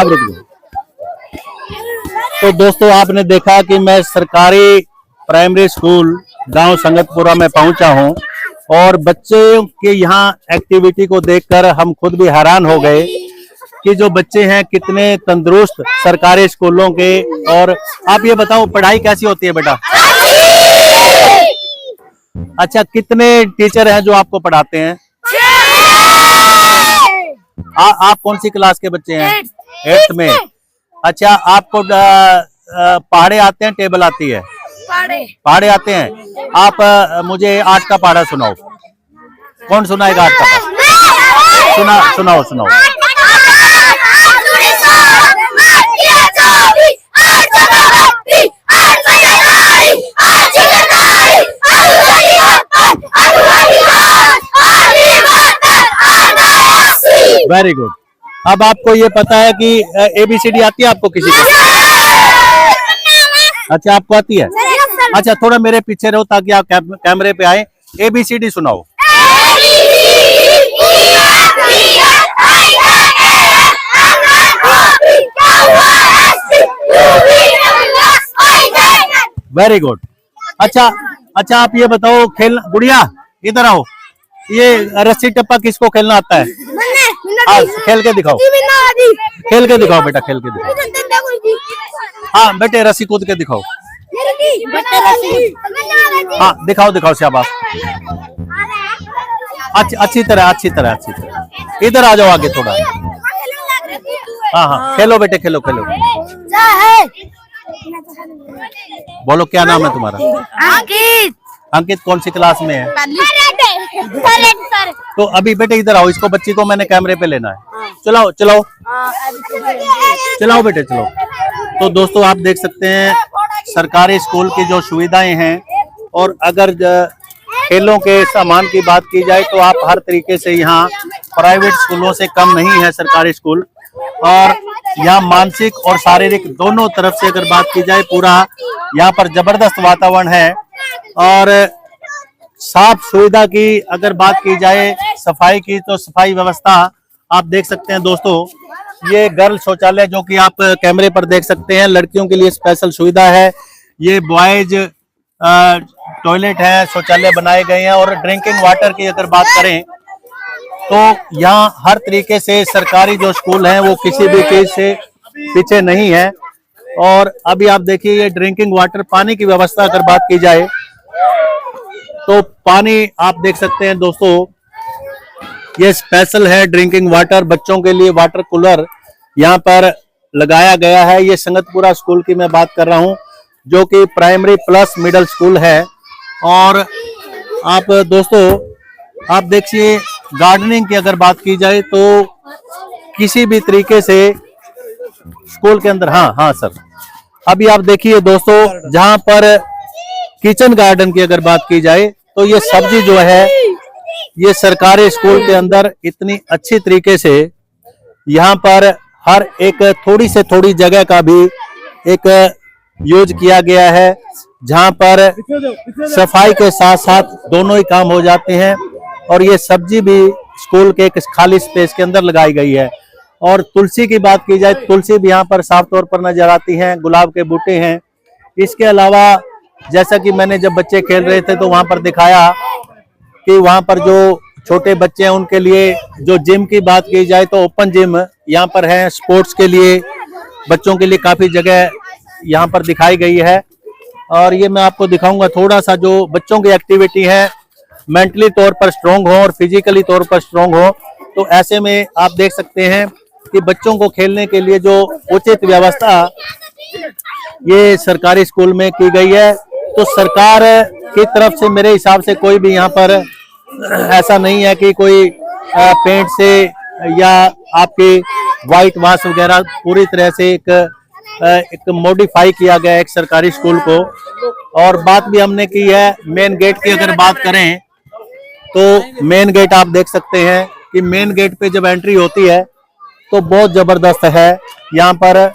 आप रुक जाओ। तो दोस्तों आपने देखा कि मैं सरकारी प्राइमरी स्कूल गांव संगतपुरा में पहुंचा हूं और बच्चों के यहाँ एक्टिविटी को देखकर हम खुद भी हैरान हो गए कि जो बच्चे हैं कितने तंदुरुस्त सरकारी स्कूलों के। और आप ये बताओ पढ़ाई कैसी होती है बेटा? अच्छा, कितने टीचर हैं जो आपको पढ़ाते हैं? आप कौन सी क्लास के बच्चे हैं? 8th में। अच्छा, आपको पहाड़े आते हैं, टेबल आती है? पहाड़े आते हैं। आप मुझे 8 का पहाड़ा सुनाओ। कौन सुनाएगा 8 का पहाड़ा? सुनाओ। Very good. अब आपको ये पता है कि ABCD आती है आपको किसी को? अच्छा, आपको आती है। अच्छा, थोड़ा मेरे पीछे रहो ताकि आप कैमरे पे आए। ABCD सुनाओ। Very good. अच्छा, आप ये बताओ, खेल गुड़िया इधर आओ, ये रस्सी टप्पा किसको खेलना आता है? खेल के दिखाओ। खेल के दिखाओ बेटा, खेल के दिखाओ। हाँ बेटे, रस्सी कूद के दिखाओ। हाँ दिखाओ शाबाश। अच्छी तरह। इधर आ जाओ आगे थोड़ा। हाँ, खेलो बेटे, खेलो। बोलो, क्या नाम है तुम्हारा? अंकित कौन सी क्लास में है? तो अभी बेटे इधर आओ, इसको बच्ची को मैंने कैमरे पे लेना है। चलाओ बेटे, चलो। तो दोस्तों आप देख सकते हैं सरकारी स्कूल की जो सुविधाएं हैं, और अगर खेलों के सामान की बात की जाए तो आप हर तरीके से यहाँ प्राइवेट स्कूलों से कम नहीं है सरकारी स्कूल। और यहाँ मानसिक और शारीरिक दोनों तरफ से अगर बात की जाए, पूरा यहाँ पर जबरदस्त वातावरण है। और साफ सुविधा की अगर बात की जाए, सफाई की, तो सफाई व्यवस्था आप देख सकते हैं दोस्तों। ये गर्ल शौचालय जो कि आप कैमरे पर देख सकते हैं, लड़कियों के लिए स्पेशल सुविधा है। ये बॉयज टॉयलेट है, शौचालय बनाए गए हैं। और ड्रिंकिंग वाटर की अगर बात करें तो यहाँ हर तरीके से सरकारी जो स्कूल हैं वो किसी भी चीज से पीछे नहीं है। और अभी आप देखिए, ये ड्रिंकिंग वाटर, पानी की व्यवस्था अगर बात की जाए तो पानी आप देख सकते हैं दोस्तों, ये स्पेशल है ड्रिंकिंग वाटर। बच्चों के लिए वाटर कूलर यहाँ पर लगाया गया है। ये संगतपुरा स्कूल की मैं बात कर रहा हूँ, जो कि प्राइमरी प्लस मिडिल स्कूल है। और आप दोस्तों आप देखिए, गार्डनिंग की अगर बात की जाए तो किसी भी तरीके से स्कूल के अंदर, हाँ सर, अभी आप देखिए दोस्तों, जहां पर किचन गार्डन की अगर बात की जाए तो ये सब्जी जो है, ये सरकारी स्कूल के अंदर इतनी अच्छी तरीके से यहाँ पर हर एक थोड़ी से थोड़ी जगह का भी एक यूज किया गया है, जहां पर सफाई के साथ साथ दोनों ही काम हो जाते हैं। और ये सब्जी भी स्कूल के एक खाली स्पेस के अंदर लगाई गई है। और तुलसी की बात की जाए, तुलसी भी यहाँ पर साफ तौर पर नजर आती हैं, गुलाब के बूटे हैं। इसके अलावा जैसा कि मैंने जब बच्चे खेल रहे थे तो वहां पर दिखाया कि वहां पर जो छोटे बच्चे हैं उनके लिए जो जिम की बात की जाए तो ओपन जिम यहाँ पर है। स्पोर्ट्स के लिए बच्चों के लिए काफी जगह यहाँ पर दिखाई गई है। और ये मैं आपको दिखाऊंगा थोड़ा सा, जो बच्चों की एक्टिविटी है, मेंटली तौर पर स्ट्रोंग हो और फिजिकली तौर पर स्ट्रोंग हो। तो ऐसे में आप देख सकते हैं कि बच्चों को खेलने के लिए जो उचित व्यवस्था ये सरकारी स्कूल में की गई है। तो सरकार की तरफ से मेरे हिसाब से कोई भी यहाँ पर ऐसा नहीं है कि कोई पेंट से या आपके व्हाइट वॉश वगैरह, पूरी तरह से एक मॉडिफाई किया गया है एक सरकारी स्कूल को। और बात भी हमने की है मेन गेट की, अगर बात करें तो मेन गेट आप देख सकते हैं कि मेन गेट पे जब एंट्री होती है तो बहुत जबरदस्त है। यहाँ पर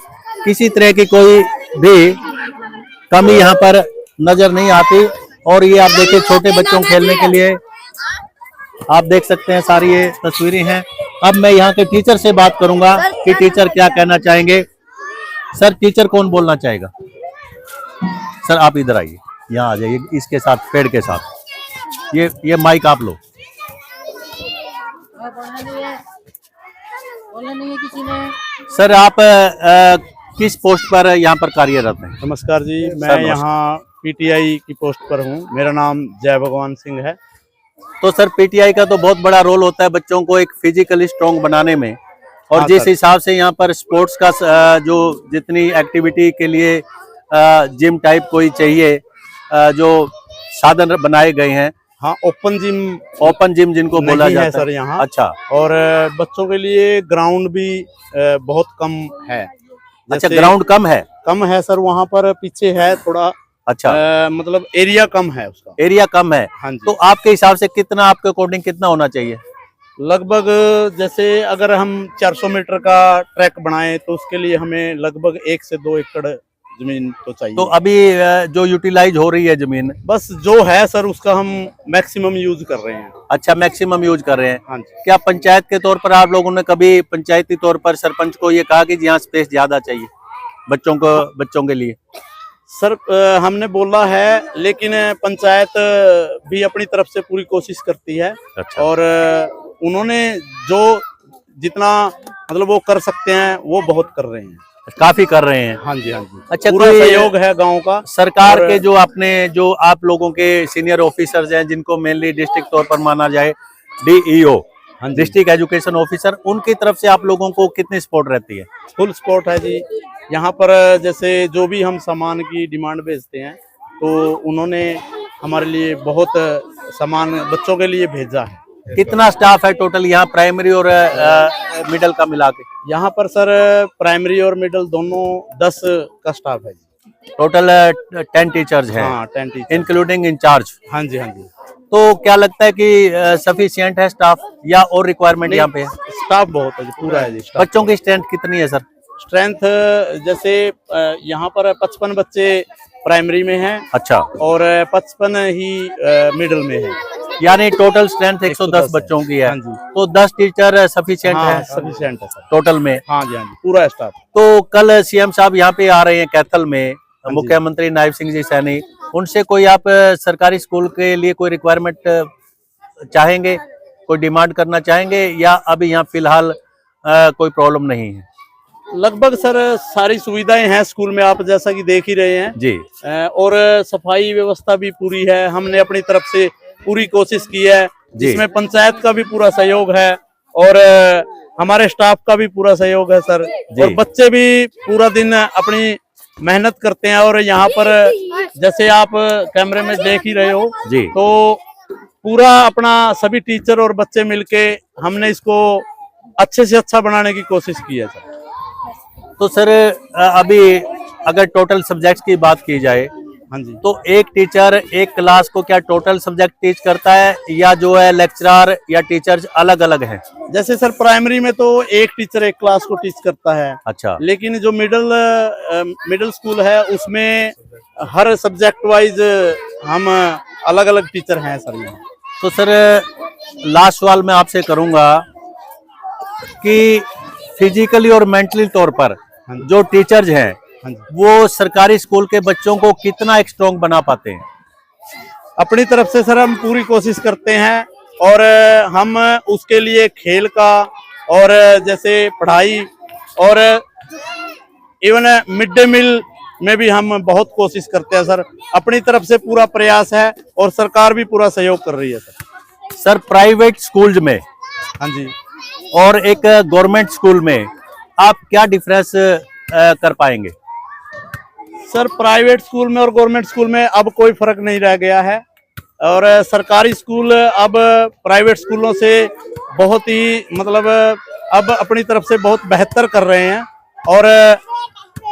किसी तरह की कोई भी कमी यहाँ पर नजर नहीं आती। और ये आप देखिए, छोटे बच्चों को खेलने के लिए आप देख सकते हैं, सारी ये तस्वीरें हैं। अब मैं यहाँ के टीचर से बात करूंगा कि टीचर क्या कहना चाहेंगे। सर, टीचर कौन बोलना चाहेगा? सर आप इधर आइए, यहाँ आ जाइए, इसके साथ पेड़ के साथ। ये माइक आप लो। बोलना नहीं है किसी ने। सर आप किस पोस्ट पर यहाँ पर कार्यरत हैं? नमस्कार जी, मैं यहाँ पीटीआई की पोस्ट पर हूँ। मेरा नाम जय भगवान सिंह है। तो सर पीटीआई का तो बहुत बड़ा रोल होता है बच्चों को एक फिजिकली स्ट्रॉन्ग बनाने में, और हाँ, जिस हिसाब से यहाँ पर स्पोर्ट्स का जो जितनी एक्टिविटी के लिए जिम टाइप कोई चाहिए, जो साधन बनाए गए हैं। हाँ, ओपन जिम जिनको बोला जाता है सर यहाँ। अच्छा। और बच्चों के लिए ग्राउंड भी बहुत कम है। अच्छा, ग्राउंड कम है सर, वहाँ पर पीछे है थोड़ा। अच्छा, मतलब एरिया कम है, उसका एरिया कम है। हाँ जी। तो आपके हिसाब से कितना, आपके अकॉर्डिंग कितना होना चाहिए? लगभग जैसे अगर हम 400 मीटर का ट्रैक बनाए तो उसके लिए हमें लगभग 1 से 2 एकड़ जमीन तो चाहिए। तो अभी जो यूटिलाइज हो रही है जमीन, बस जो है सर उसका हम मैक्सिमम यूज कर रहे हैं। अच्छा, मैक्सिमम यूज कर रहे हैं। हाँ जी। क्या पंचायत के तौर पर आप लोगों ने कभी पंचायती तौर पर सरपंच को ये कहा कि यहाँ स्पेस ज्यादा चाहिए बच्चों के लिए? सर हमने बोला है, लेकिन पंचायत भी अपनी तरफ से पूरी कोशिश करती है। अच्छा। और उन्होंने जो जितना मतलब वो कर सकते हैं वो बहुत कर रहे हैं, काफी कर रहे हैं। हाँ जी, हाँ जी। अच्छा, पूरा सहयोग है गांव का। सरकार के जो आप लोगों के सीनियर ऑफिसर्स हैं, जिनको मेनली डिस्ट्रिक्ट तौर पर माना जाए, डीईओ, डिस्ट्रिक्ट एजुकेशन ऑफिसर, उनकी तरफ से आप लोगों को कितनी सपोर्ट रहती है? फुल सपोर्ट है जी। यहाँ पर जैसे जो भी हम सामान की डिमांड भेजते हैं तो उन्होंने हमारे लिए बहुत सामान बच्चों के लिए भेजा है। कितना स्टाफ है टोटल यहाँ प्राइमरी और मिडिल का मिला के? यहाँ पर सर प्राइमरी और मिडिल दोनों 10 का स्टाफ है जी। टोटल 10 टीचर्स हैं। हाँ, 10 टीचर इंक्लूडिंग इंचार्ज। हाँ जी, हाँ जी। तो क्या लगता है कि सफिशिएंट है स्टाफ या और रिक्वायरमेंट यहाँ पे है? स्टाफ बहुत है जी, पूरा है जी स्टाफ। बच्चों की स्ट्रेंथ कितनी है सर? स्ट्रेंथ जैसे यहाँ पर 55 बच्चे प्राइमरी में हैं। अच्छा। और 55 ही मिडिल में है, यानी टोटल स्ट्रेंथ 110 बच्चों की है। हाँ जी। तो 10 टीचर सफिशिएंट हाँ, है? सफिशिएंट है सर टोटल में। हाँ जी, हाँ जी, पूरा स्टाफ। तो कल सीएम साहब यहाँ पे आ रहे हैं कैथल में, मुख्यमंत्री नायब सिंह जी सैनी, उनसे कोई आप सरकारी स्कूल के लिए कोई रिक्वायरमेंट चाहेंगे, कोई डिमांड करना चाहेंगे, या अभी यहाँ फिलहाल कोई प्रॉब्लम नहीं है? लगभग सर सारी सुविधाएं हैं स्कूल में, आप जैसा कि देख ही रहे हैं जी। और सफाई व्यवस्था भी पूरी है। हमने अपनी तरफ से पूरी कोशिश की है, जिसमें पंचायत का भी पूरा सहयोग है और हमारे स्टाफ का भी पूरा सहयोग है सर। और बच्चे भी पूरा दिन अपनी मेहनत करते हैं। और यहाँ पर जैसे आप कैमरे में देख ही रहे हो जी, तो पूरा अपना सभी टीचर और बच्चे मिलके हमने इसको अच्छे से अच्छा बनाने की कोशिश की है सर। तो सर अभी अगर टोटल सब्जेक्ट्स की बात की जाए, हाँ जी, तो एक टीचर एक क्लास को क्या टोटल सब्जेक्ट टीच करता है, या जो है लेक्चरर या टीचर्स अलग अलग हैं? जैसे सर प्राइमरी में तो एक टीचर एक क्लास को टीच करता है। अच्छा। लेकिन जो मिडिल स्कूल है उसमें हर सब्जेक्ट वाइज हम अलग अलग टीचर हैं सर यहाँ। तो सर लास्ट सवाल मैं आपसे करूंगा कि फिजिकली और मेंटली तौर पर जो टीचर्स हैं वो सरकारी स्कूल के बच्चों को कितना स्ट्रॉन्ग बना पाते हैं? अपनी तरफ से सर हम पूरी कोशिश करते हैं, और हम उसके लिए खेल का और जैसे पढ़ाई और इवन मिड डे मील में भी हम बहुत कोशिश करते हैं सर। अपनी तरफ से पूरा प्रयास है और सरकार भी पूरा सहयोग कर रही है सर। सर प्राइवेट स्कूल्स में, हाँ जी, और एक गवर्नमेंट स्कूल में आप क्या डिफरेंस कर पाएंगे? सर प्राइवेट स्कूल में और गवर्नमेंट स्कूल में अब कोई फर्क नहीं रह गया है। और सरकारी स्कूल अब प्राइवेट स्कूलों से बहुत ही मतलब अब अपनी तरफ से बहुत बेहतर कर रहे हैं और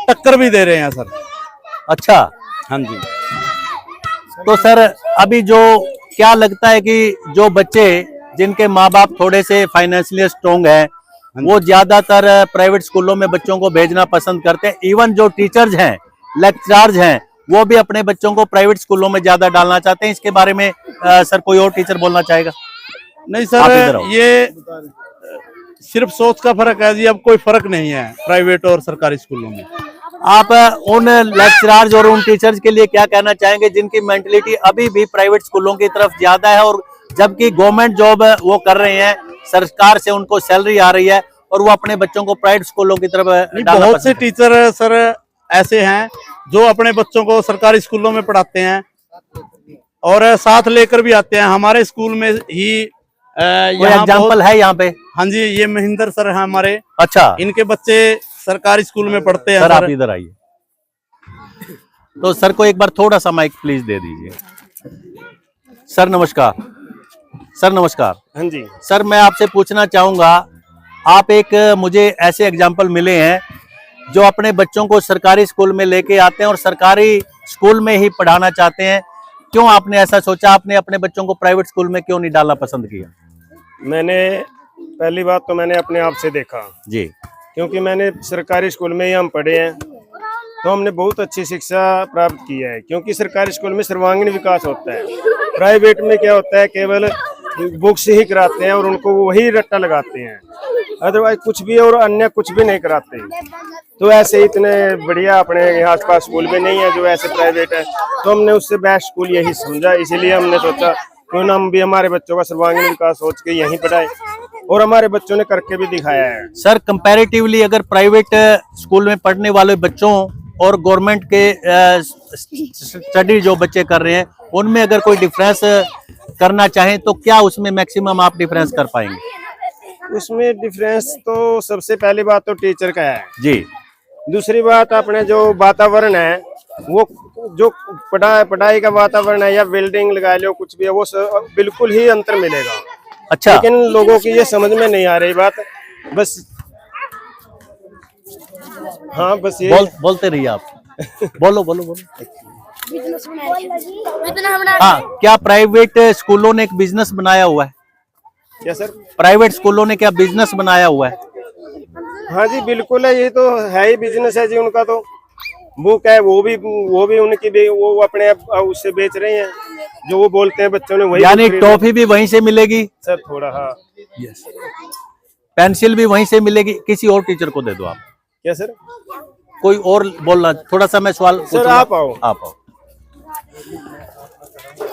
टक्कर भी दे रहे हैं सर। अच्छा। हाँ जी। तो सर अभी जो क्या लगता है कि जो बच्चे जिनके माँ बाप थोड़े से फाइनेंशियली स्ट्रॉन्ग हैं, वो ज्यादातर प्राइवेट स्कूलों में बच्चों को भेजना पसंद करते हैं। इवन जो टीचर्स हैं, लेक्चरर्स हैं, वो भी अपने बच्चों को प्राइवेट स्कूलों में ज्यादा डालना चाहते हैं। इसके बारे में सर कोई और टीचर बोलना चाहेगा? नहीं सर, ये सिर्फ सोच का फर्क है जी, अब कोई फर्क नहीं है प्राइवेट और सरकारी स्कूलों में। आप उन लेक्चरर्स और उन टीचर्स के लिए क्या कहना चाहेंगे जिनकी मेंटलिटी अभी भी प्राइवेट स्कूलों की तरफ ज्यादा है, और जबकि गवर्नमेंट जॉब वो कर रहे हैं, सरकार से उनको सैलरी आ रही है, और वो अपने बच्चों को प्राइवेट स्कूलों की तरफ डालना बहुत से टीचर सर ऐसे हैं जो अपने बच्चों को सरकारी स्कूलों में पढ़ाते हैं और साथ लेकर भी आते हैं। हमारे स्कूल में ही एग्जाम्पल है यहाँ पे। हाँ जी, ये महेंद्र सर है हमारे। अच्छा, इनके बच्चे सरकारी स्कूल में पढ़ते हैं। सर आप इधर आइए, तो सर को एक बार थोड़ा सा माइक प्लीज दे दीजिए। सर नमस्कार। सर नमस्कार। हाँ जी सर, मैं आपसे पूछना चाहूंगा, आप एक मुझे ऐसे एग्जाम्पल मिले हैं जो अपने बच्चों को सरकारी स्कूल में लेके आते हैं और सरकारी स्कूल में ही पढ़ाना चाहते हैं, क्यों आपने ऐसा सोचा? आपने अपने बच्चों को प्राइवेट स्कूल में क्यों नहीं डालना पसंद किया? मैंने पहली बात तो मैंने अपने आप से देखा जी, क्योंकि मैंने सरकारी स्कूल में ही हम पढ़े हैं, तो हमने बहुत अच्छी शिक्षा प्राप्त की है। क्योंकि सरकारी स्कूल में सर्वांगीण विकास होता है, प्राइवेट में क्या होता है केवल बुक्स ही कराते हैं और उनको वही रट्टा लगाते हैं, अदरवाइज कुछ भी और अन्य कुछ भी नहीं कराते। तो ऐसे इतने बढ़िया अपने आसपास स्कूल भी नहीं है जो ऐसे प्राइवेट है, तो हमने उससे बेस्ट स्कूल यही समझा। इसीलिए हमने सोचा क्यों ना हम भी हमारे बच्चों का सर्वांगीण विकास सोच के यहीं पढ़ाए, और हमारे बच्चों ने करके भी दिखाया है। सर कंपैरेटिवली अगर प्राइवेट स्कूल में पढ़ने वाले बच्चों और गवर्नमेंट के स्टडी जो बच्चे कर रहे हैं उनमें अगर कोई डिफरेंस करना चाहें तो क्या उसमें मैक्सिमम आप डिफरेंस कर पाएंगे? उसमें डिफरेंस तो सबसे पहली बात तो टीचर का है जी, दूसरी बात अपने जो वातावरण है, वो जो पढ़ाई का वातावरण है या बिल्डिंग लगा लो कुछ भी है, वो बिल्कुल ही अंतर मिलेगा। अच्छा, लेकिन लोगों की ये समझ में नहीं आ रही बात, बस हाँ बस ये बोलते रहिए आप। बोलो बोलो बोलो। हाँ, क्या प्राइवेट स्कूलों ने एक बिजनेस बनाया हुआ है? क्या सर? प्राइवेट स्कूलों ने क्या बिजनेस बनाया हुआ है? हाँ जी बिल्कुल है, ये तो है ही बिजनेस है जी उनका। तो बुक है वो भी उनकी भी, वो अपने उससे बेच रहे हैं, जो वो बोलते हैं बच्चों ने वही। यानी टॉफी भी वहीं से मिलेगी सर थोड़ा, हाँ यस, पेंसिल भी वहीं से मिलेगी। किसी और टीचर को दे दो आप। क्या सर? कोई और बोलना, थोड़ा सा मैं सवाल सर आप आओ।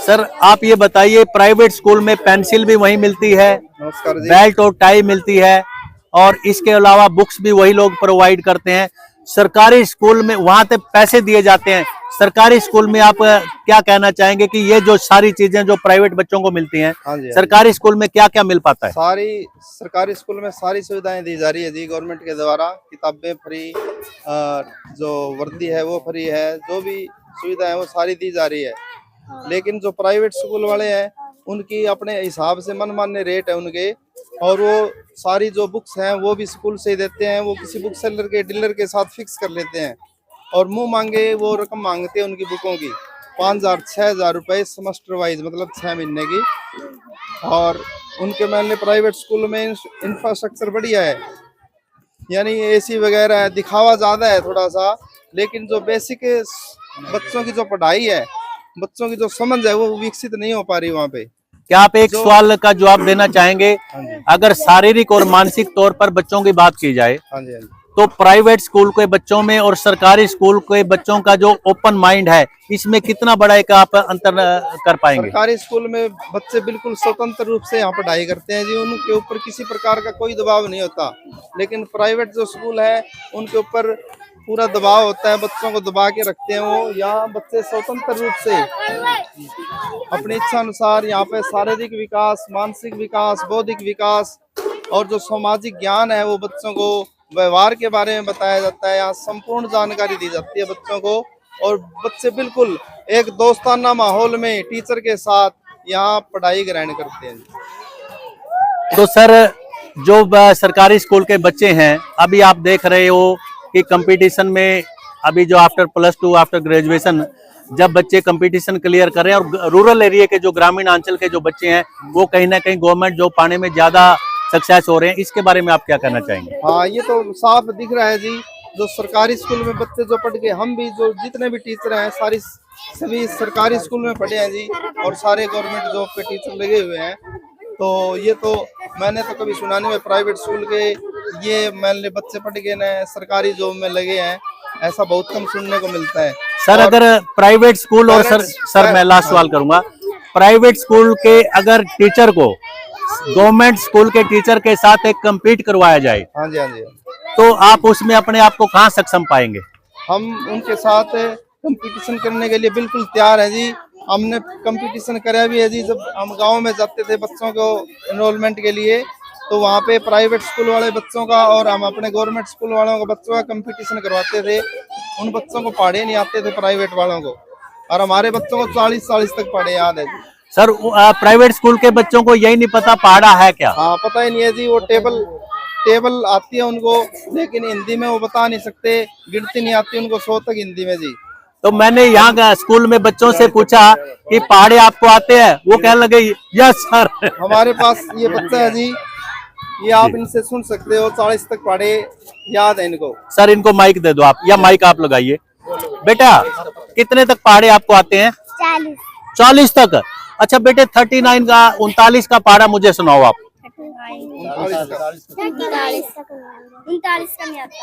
सर आप ये बताइए, प्राइवेट स्कूल में पेंसिल भी वहीं मिलती है, बेल्ट और टाई मिलती है, और इसके अलावा बुक्स भी वही लोग प्रोवाइड करते हैं। सरकारी स्कूल में वहां तक पैसे दिए जाते हैं, सरकारी स्कूल में आप क्या कहना चाहेंगे कि ये जो सारी चीजें जो प्राइवेट बच्चों को मिलती हैं, सरकारी स्कूल में क्या क्या मिल पाता है? सारी सरकारी स्कूल में सारी सुविधाएं दी जा रही है जी गवर्नमेंट के द्वारा। किताबें फ्री, जो वर्दी है वो फ्री है, जो भी सुविधा है वो सारी दी जा रही है। लेकिन जो प्राइवेट स्कूल वाले हैं उनकी अपने हिसाब से मनमाने रेट है उनके, और वो सारी जो बुक्स हैं वो भी स्कूल से ही देते हैं। वो किसी बुक सेलर के डीलर के साथ फिक्स कर लेते हैं और मुंह मांगे वो रकम मांगते हैं उनकी बुकों की 5,000-6,000 रुपए सेमेस्टर वाइज, मतलब 6 महीने की। और उनके मान ली प्राइवेट स्कूल में इंफ्रास्ट्रक्चर बढ़िया है, यानी एसी वगैरह है, दिखावा ज़्यादा है थोड़ा सा, लेकिन जो बेसिक बच्चों की जो पढ़ाई है, बच्चों की जो समझ है वो विकसित नहीं हो पा रही वहाँ पे। क्या आप एक सवाल का जवाब देना चाहेंगे? अगर शारीरिक और मानसिक तौर पर बच्चों की बात की जाए, हाँ जी, हाँ जी, तो प्राइवेट स्कूल के बच्चों में और सरकारी स्कूल के बच्चों का जो ओपन माइंड है, इसमें कितना बड़ा एक आप अंतर कर पाएंगे? सरकारी स्कूल में बच्चे बिल्कुल स्वतंत्र रूप से यहाँ पढ़ाई करते हैं जी, उनके ऊपर किसी प्रकार का कोई दबाव नहीं होता। लेकिन प्राइवेट जो स्कूल है उनके ऊपर पूरा दबाव होता है, बच्चों को दबा के रखते हैं वो। यहाँ बच्चे स्वतंत्र रूप से अपनी इच्छा अनुसार यहाँ पे शारीरिक विकास, मानसिक विकास, बौद्धिक विकास और जो सामाजिक ज्ञान है वो बच्चों को, व्यवहार के बारे में बताया जाता है। यहाँ संपूर्ण जानकारी दी जाती है बच्चों को, और बच्चे बिल्कुल एक दोस्ताना माहौल में टीचर के साथ यहाँ पढ़ाई ग्रहण करते हैं। तो सर जो सरकारी स्कूल के बच्चे हैं, अभी आप देख रहे हो कि कंपटीशन में अभी जो आफ्टर +2 आफ्टर ग्रेजुएशन जब बच्चे कंपटीशन क्लियर कर रहे हैं, और रूरल एरिया के जो ग्रामीण अंचल के जो बच्चे हैं वो कहीं ना कहीं गवर्नमेंट जॉब पाने में ज्यादा सक्सेस हो रहे हैं, इसके बारे में आप क्या कहना चाहेंगे? हाँ, ये तो साफ दिख रहा है जी। जो सरकारी स्कूल में बच्चे जो पढ़ के, हम भी जो जितने भी टीचर हैं सभी सरकारी स्कूल में पढ़े हैं जी, और सारे गवर्नमेंट जॉब पे टीचर लगे हुए हैं। तो ये तो मैंने तो कभी सुना नहीं है प्राइवेट स्कूल के ये मैंने बच्चे पढ़ के ना सरकारी जॉब में लगे हैं, ऐसा बहुत कम सुनने को मिलता है। सर अगर प्राइवेट स्कूल और सर मैं लास्ट सवाल करूंगा, प्राइवेट स्कूल के अगर टीचर को गवर्नमेंट स्कूल के टीचर के साथ एक कम्पीट करवाया जाए, हाँ जी हाँ जी, तो आप उसमें अपने आप को कहाँ सक्षम पाएंगे? हम उनके साथ कंपटीशन करने के लिए बिल्कुल तैयार है जी। हमने कंपटीशन कराया भी है जी। जब हम गांव में जाते थे बच्चों को एनरोलमेंट के लिए, तो वहाँ पे प्राइवेट स्कूल वाले बच्चों का और हम अपने गवर्नमेंट स्कूल वालों का बच्चों का कंपटीशन करवाते थे। उन बच्चों को पढ़े नहीं आते थे प्राइवेट वालों को, और हमारे बच्चों को 40 तक पढ़े याद है जी। सर प्राइवेट स्कूल के बच्चों को यही नहीं पता पहाड़ा है क्या? हाँ पता ही नहीं है जी। वो टेबल आती है उनको, लेकिन हिंदी में वो बता नहीं सकते, गिनती नहीं आती उनको 100 तक हिंदी में जी। तो मैंने यहाँ का स्कूल में बच्चों से पूछा कि पहाड़े आपको आते हैं, वो कहने लगे यस सर। हमारे पास ये बच्चा है जी, ये आप इनसे सुन सकते हो, 40 तक पढ़े याद है इनको। सर इनको माइक दे दो आप, या माइक आप लगाइए। बेटा कितने तक पहाड़े आपको आते हैं? 40 तक। अच्छा बेटे 39 का 39 का पहाड़ा मुझे सुनाओ आप। 39 का नहीं आता।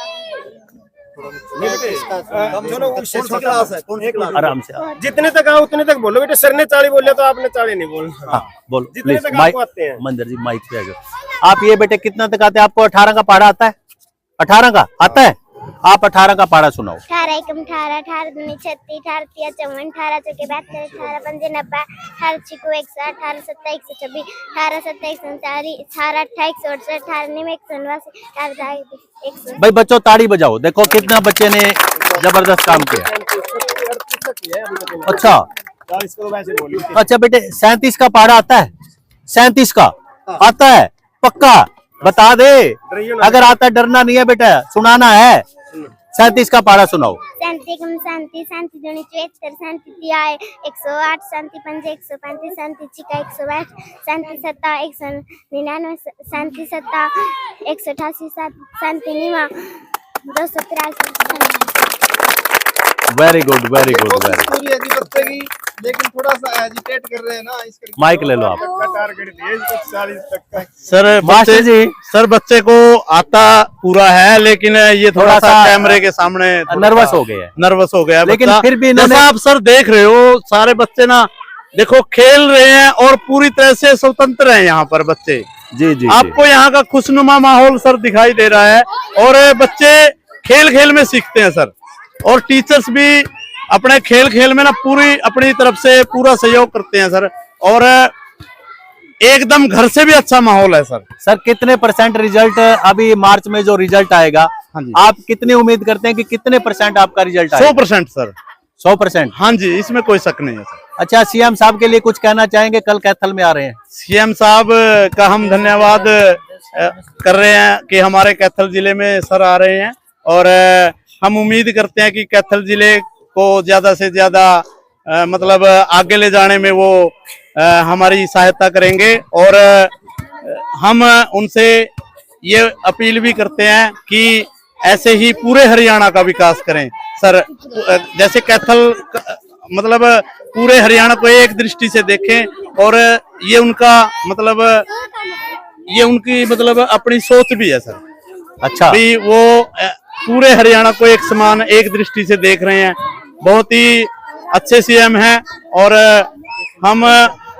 आराम से जितने तक आओ उतने तक बोलो बेटे। सर ने 40 बोले तो आपने 40 नहीं बोलना। हाँ बोलो जितने प्लीज। तक माइक आपको आते हैं। मंदिर जी माइक पे आ जाओ। आप ये बेटे कितना तक आते हैं? आपको 18 का पहाड़ा आता है? 18 का आता है? आप 18 का पहाड़ा सुनाओ। 18 एकम 18, 18 दूनी 36, 18 तिया 54, 18 चौके 72, 18 पंजे 90, 18 छिको 100, 18 सत्ता 126, 18 सत्ता 139, 18 28 168, 18 निम 189, 18 100। भाई बच्चों ताड़ी बजाओ, देखो कितना बच्चे ने जबरदस्त काम किया। अच्छा 40 को वैसे बोली। अच्छा बेटे 37 का पहाड़ा आता है? 37 का आता है पक्का? बता दे, अगर आता है डरना नहीं है बेटा, सुनाना है। 37 का पहाड़ा सुनाओ। 37 एकम 37, 37 दूनी 74, 37 तिया 108, 37 पंजे 135, 37 छिका 162, 37 सत्ता 199, 37 सत्ता 188, 37 Nima 283। Very good very good very good. पूरी है जी बच्चे की, लेकिन थोड़ा सा एजिटेट कर रहे हैं ना इसके। माइक ले लो आप। टारगेट दिए 40 तक का। सर मास्टर जी सर बच्चे को आता पूरा है, लेकिन ये थोड़ा सा कैमरे के सामने नर्वस हो गए हैं। नर्वस हो गया लेकिन बच्चा। फिर भी इन्होंने- जैसा आप सर देख रहे हो सारे बच्चे ना देखो खेल रहे हैं और पूरी तरह से स्वतंत्र हैं यहाँ पर बच्चे। जी जी आपको यहाँ का खुशनुमा माहौल सर दिखाई दे रहा है, और बच्चे खेल खेल में सीखते हैं सर, और टीचर्स भी अपने खेल खेल में ना पूरी अपनी तरफ से पूरा सहयोग करते हैं सर, और एकदम घर से भी अच्छा माहौल है सर। सर कितने % रिजल्ट अभी मार्च में जो रिजल्ट आएगा, हाँ जी। आप कितनी उम्मीद करते हैं कि कितने % आपका रिजल्ट आएगा? 100% सर। 100%। हाँ जी, इसमें कोई शक नहीं है सर। अच्छा सीएम साहब के लिए कुछ कहना चाहेंगे? कल कैथल में आ रहे हैं। सीएम साहब का हम धन्यवाद कर रहे हैं कि हमारे कैथल जिले में सर आ रहे हैं, और हम उम्मीद करते हैं कि कैथल जिले को ज्यादा से ज्यादा मतलब आगे ले जाने में वो हमारी सहायता करेंगे, और हम उनसे ये अपील भी करते हैं कि ऐसे ही पूरे हरियाणा का विकास करें सर। जैसे कैथल मतलब पूरे हरियाणा को एक दृष्टि से देखें, और ये उनका मतलब ये उनकी मतलब अपनी सोच भी है सर। अच्छा भी वो पूरे हरियाणा को एक समान एक दृष्टि से देख रहे हैं। बहुत ही अच्छे सीएम हैं, और हम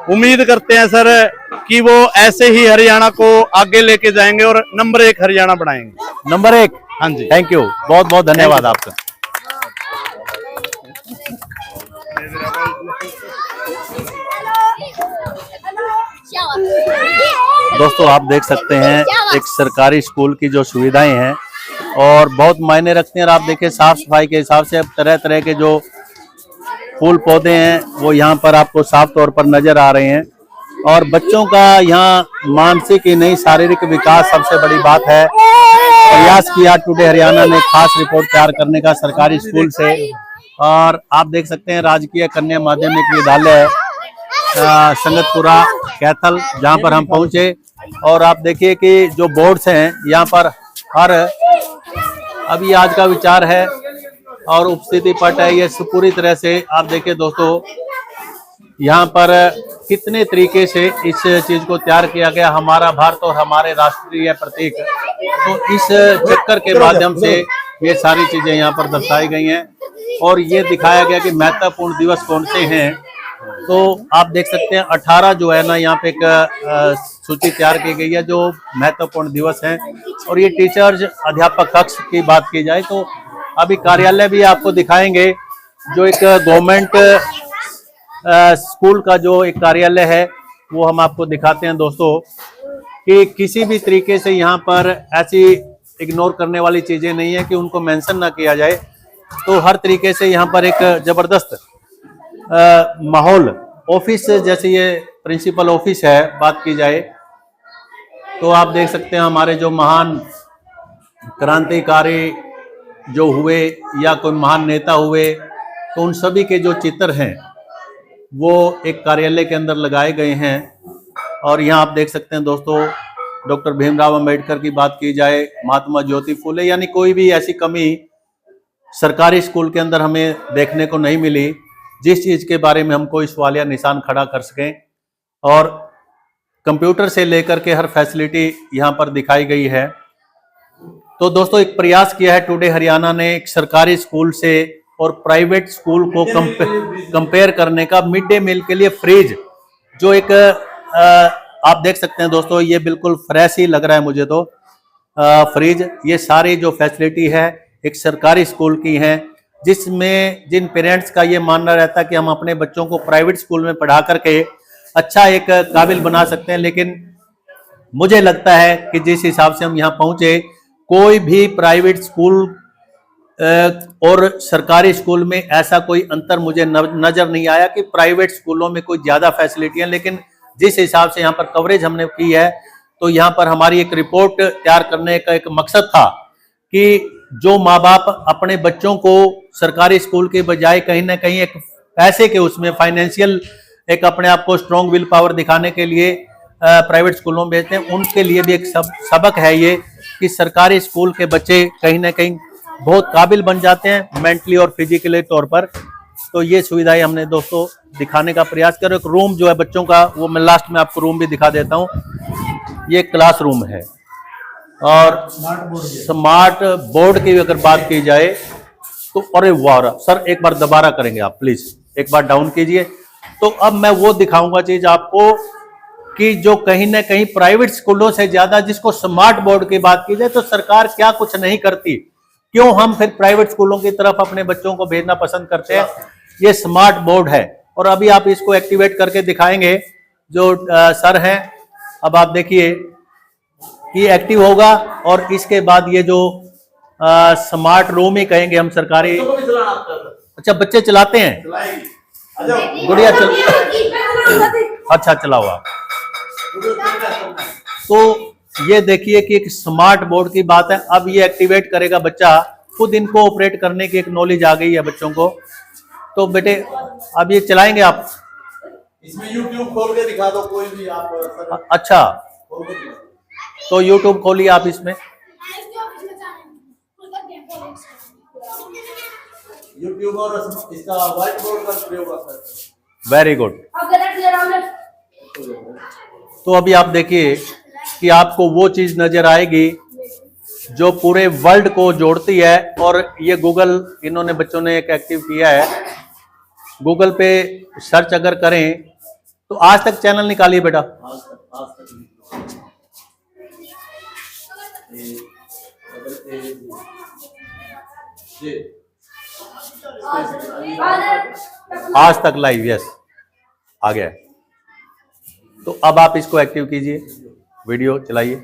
उम्मीद करते हैं सर कि वो ऐसे ही हरियाणा को आगे लेके जाएंगे और नंबर 1 हरियाणा बनाएंगे। नंबर 1। हाँ जी, थैंक यू, बहुत बहुत धन्यवाद आपका। दोस्तों आप देख सकते हैं एक सरकारी स्कूल की जो सुविधाएं हैं और बहुत मायने रखती हैं। और आप देखिए साफ सफाई के हिसाब से अब तरह तरह के जो फूल पौधे हैं वो यहाँ पर आपको साफ तौर पर नजर आ रहे हैं। और बच्चों का यहाँ मानसिक ही नहीं शारीरिक विकास सबसे बड़ी बात है। प्रयास किया टुडे हरियाणा ने खास रिपोर्ट तैयार करने का सरकारी स्कूल से। और आप देख सकते हैं राजकीय कन्या माध्यमिक विद्यालय संगतपुरा कैथल जहाँ पर हम पहुंचे। और आप देखिए कि जो बोर्ड्स हैं यहाँ पर हर अभी आज का विचार है और उपस्थिति पट है, ये पूरी तरह से आप देखिए दोस्तों यहाँ पर कितने तरीके से इस चीज को तैयार किया गया, हमारा भारत और हमारे राष्ट्रीय प्रतीक। तो इस चक्कर के माध्यम से ये सारी चीजें यहाँ पर दर्शाई गई हैं और ये दिखाया गया कि महत्वपूर्ण दिवस कौन से हैं। तो आप देख सकते हैं 18 जो है ना, यहाँ पे एक सूची तैयार की गई है जो महत्वपूर्ण दिवस हैं। और ये टीचर्स अध्यापक कक्ष की बात की जाए तो अभी कार्यालय भी आपको दिखाएंगे, जो एक गवर्नमेंट स्कूल का जो एक कार्यालय है वो हम आपको दिखाते हैं दोस्तों, कि किसी भी तरीके से यहाँ पर ऐसी इग्नोर करने वाली चीजें नहीं है कि उनको मेंशन ना किया जाए। तो हर तरीके से यहाँ पर एक जबरदस्त माहौल, ऑफिस जैसे ये प्रिंसिपल ऑफिस है बात की जाए तो आप देख सकते हैं हमारे जो महान क्रांतिकारी जो हुए या कोई महान नेता हुए, तो उन सभी के जो चित्र हैं वो एक कार्यालय के अंदर लगाए गए हैं। और यहाँ आप देख सकते हैं दोस्तों, डॉक्टर भीमराव अंबेडकर की बात की जाए, महात्मा ज्योति फुले, यानी कोई भी ऐसी कमी सरकारी स्कूल के अंदर हमें देखने को नहीं मिली जिस चीज के बारे में हम कोई सवालिया निशान खड़ा कर सकें। और कंप्यूटर से लेकर के हर फैसिलिटी यहाँ पर दिखाई गई है। तो दोस्तों एक प्रयास किया है टुडे हरियाणा ने एक सरकारी स्कूल से और प्राइवेट स्कूल को कंपेयर करने का। मिड डे मील के लिए फ्रिज जो एक आप देख सकते हैं दोस्तों, ये बिल्कुल फ्रेश ही लग रहा है मुझे तो फ्रिज। ये सारी जो फैसिलिटी है एक सरकारी स्कूल की है, जिसमें जिन पेरेंट्स का ये मानना रहता है कि हम अपने बच्चों को प्राइवेट स्कूल में पढ़ा करके अच्छा एक काबिल बना सकते हैं, लेकिन मुझे लगता है कि जिस हिसाब से हम यहाँ पहुंचे, कोई भी प्राइवेट स्कूल और सरकारी स्कूल में ऐसा कोई अंतर मुझे नजर नहीं आया कि प्राइवेट स्कूलों में कोई ज्यादा फैसिलिटी है। लेकिन जिस हिसाब से यहाँ पर कवरेज हमने की है, तो यहाँ पर हमारी एक रिपोर्ट तैयार करने का एक मकसद था कि जो माँ बाप अपने बच्चों को सरकारी स्कूल के बजाय कहीं ना कहीं एक पैसे के उसमें फाइनेंशियल एक अपने आप को स्ट्रॉन्ग विल पावर दिखाने के लिए प्राइवेट स्कूलों में भेजते हैं, उनके लिए भी एक सबक है ये कि सरकारी स्कूल के बच्चे कहीं ना कहीं बहुत काबिल बन जाते हैं मेंटली और फिजिकली तौर पर। तो ये सुविधाएं हमने दोस्तों दिखाने का प्रयास करो। एक रूम जो है बच्चों का, वो मैं लास्ट में आपको रूम भी दिखा देता हूँ। ये क्लास रूम है और स्मार्ट बोर्ड की अगर बात की जाए तो अरे वाह सर, एक बार दोबारा करेंगे आप प्लीज, एक बार डाउन कीजिए। तो अब मैं वो दिखाऊंगा चीज आपको कि जो कहीं ना कहीं प्राइवेट स्कूलों से ज्यादा जिसको स्मार्ट बोर्ड की बात की जाए तो सरकार क्या कुछ नहीं करती, क्यों हम फिर प्राइवेट स्कूलों की तरफ अपने बच्चों को भेजना पसंद करते हैं। ये स्मार्ट बोर्ड है और अभी आप इसको एक्टिवेट करके दिखाएंगे जो सर हैं। अब आप देखिए कि एक्टिव होगा और इसके बाद ये जो स्मार्ट रूम ही कहेंगे हम सरकारी। अच्छा बच्चे चलाते हैं, गुड़िया अच्छा चलाओ आप। तो ये देखिए कि एक स्मार्ट बोर्ड की बात है। अब ये एक्टिवेट करेगा बच्चा, खुद इनको ऑपरेट करने की एक नॉलेज आ गई है बच्चों को। तो बेटे अब ये चलाएंगे आप, इसमें YouTube खोल के दिखा दो कोई भी आप। अच्छा तो YouTube खोलिए आप इसमें, YouTube और इसका व्हाइट बोर्ड का प्रयोग कर। Very good. तो अभी आप देखिए कि आपको वो चीज नजर आएगी जो पूरे वर्ल्ड को जोड़ती है। और ये गूगल इन्होंने बच्चों ने एक एक्टिव किया है, गूगल पे सर्च अगर करें तो आज तक चैनल निकालिए बेटा। आज तक लाइव, यस आ गया। तो अब आप इसको एक्टिव कीजिए, वीडियो चलाइए।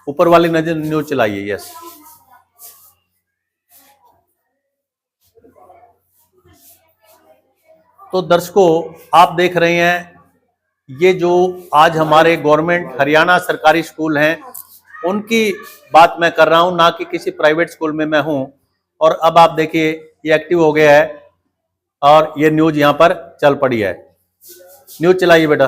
ऊपर वाली नजर न्यूज चलाइए, यस। तो दर्शकों आप देख रहे हैं ये जो आज हमारे गवर्नमेंट हरियाणा सरकारी स्कूल हैं उनकी बात मैं कर रहा हूं, ना कि किसी प्राइवेट स्कूल में मैं हूं। और अब आप देखिए ये एक्टिव हो गया है और ये न्यूज यहां पर चल पड़ी है। न्यूज चलाइए बेटा।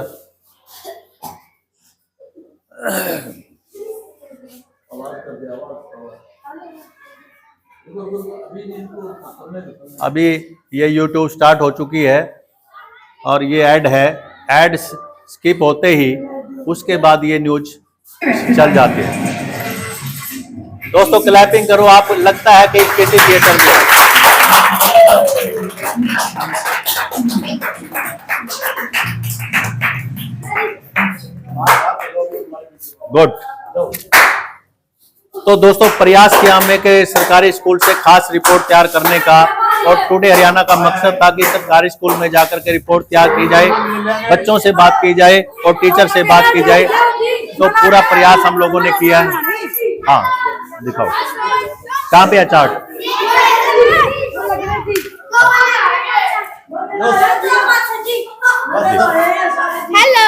अभी ये YouTube स्टार्ट हो चुकी है और ये ऐड है, ऐड स्किप होते ही उसके बाद ये न्यूज चल जाती है। दोस्तों क्लैपिंग करो, आप लगता है कि किसी थिएटर में। गुड। तो दोस्तों प्रयास किया हमने कि सरकारी स्कूल से खास रिपोर्ट तैयार करने का, और टुडे हरियाणा का मकसद था कि सरकारी स्कूल में जाकर के रिपोर्ट तैयार की जाए, बच्चों से बात की जाए और टीचर से बात की जाए। तो पूरा प्रयास हम लोगों ने किया है। हाँ दिखाओ कहाँ पे है चार्ट। हेलो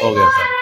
हो गया।